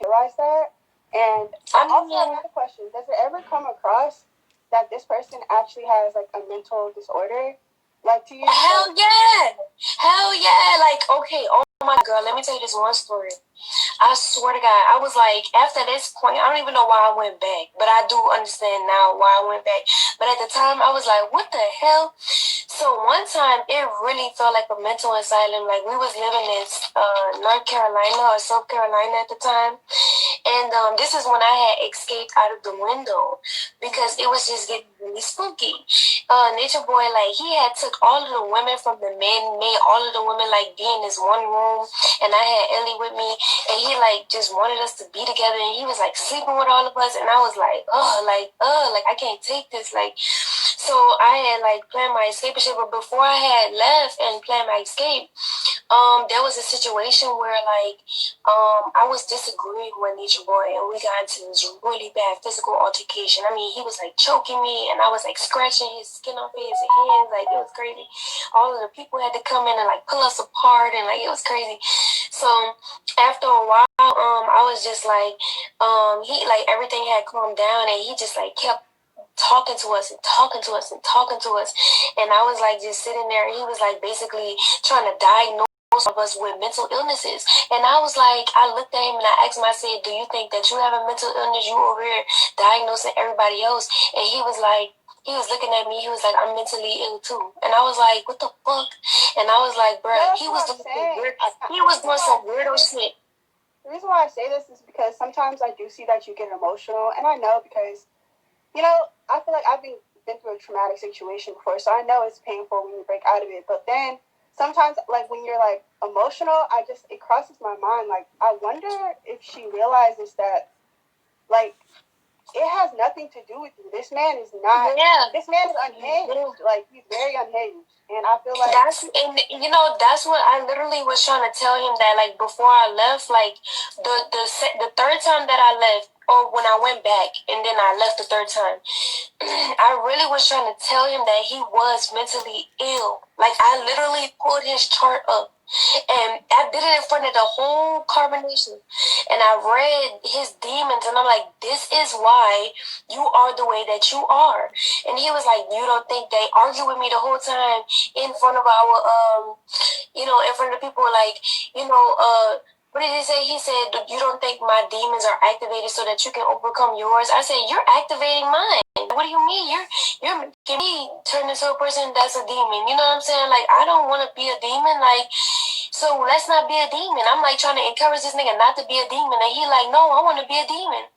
realize that. And also another question: does it ever come across that this person actually has like a mental disorder? Like to you? Hell yeah! Like, okay, oh my girl, let me tell you this one story. I swear to God, I was like, after this point, I don't even know why I went back, but I do understand now why I went back. But at the time, I was like, what the hell? So one time, it really felt like a mental asylum. Like, we was living in North Carolina or South Carolina at the time. And this is when I had escaped out of the window because it was just getting really spooky. Natureboy, like, he had took all of the women from the men, made all of the women, like, be in this one room. And I had Ellie with me. And he, like, just wanted us to be together. And he was, like, sleeping with all of us. And I was like, like, I can't take this. Like, so I had, like, planned my escape and shit. But before I had left and planned my escape, there was a situation where, like, I was disagreeing with Natureboy, and we got into this really bad physical altercation. I mean, he was, like, choking me, and I was, like, scratching his skin off his hands. Like, it was crazy. All of the people had to come in and, like, pull us apart, and, like, it was crazy. So after a while, I was just like, he, like, everything had calmed down, and he just, like, kept talking to us and talking to us and talking to us. And I was, like, just sitting there, and he was, like, basically trying to diagnose of us with mental illnesses. And I was like, I looked at him and I asked him, I said, do you think that you have a mental illness? You over here diagnosing everybody else. And he was like, he was looking at me, he was like, I'm mentally ill too. And I was like, what the fuck? And I was like, bro, he was doing some weirdo shit. The reason why I say this is because sometimes I do see that you get emotional, and I know because, you know, I feel like I've been through a traumatic situation before, so I know it's painful when you break out of it. But then sometimes, like, when you're, like, emotional, it crosses my mind, like, I wonder if she realizes that, like, it has nothing to do with you. This man is not, this man is unhinged. Like, he's very unhinged. And I feel like that's what I literally was trying to tell him, that, like, before I left, like, the third time that I left, or when I went back and then I left the third time, I really was trying to tell him that he was mentally ill. Like, I literally pulled his chart up and I did it in front of the whole carbonation, and I read his demons, and I'm like, this is why you are the way that you are. And he was like, you don't think they argue with me the whole time in front of our in front of the people, like, what did he say? He said, you don't think my demons are activated so that you can overcome yours? I said, you're activating mine. What do you mean? You're making me turn into a person that's a demon. You know what I'm saying? Like, I don't want to be a demon. Like, so let's not be a demon. I'm, like, trying to encourage this nigga not to be a demon. And he like, no, I want to be a demon.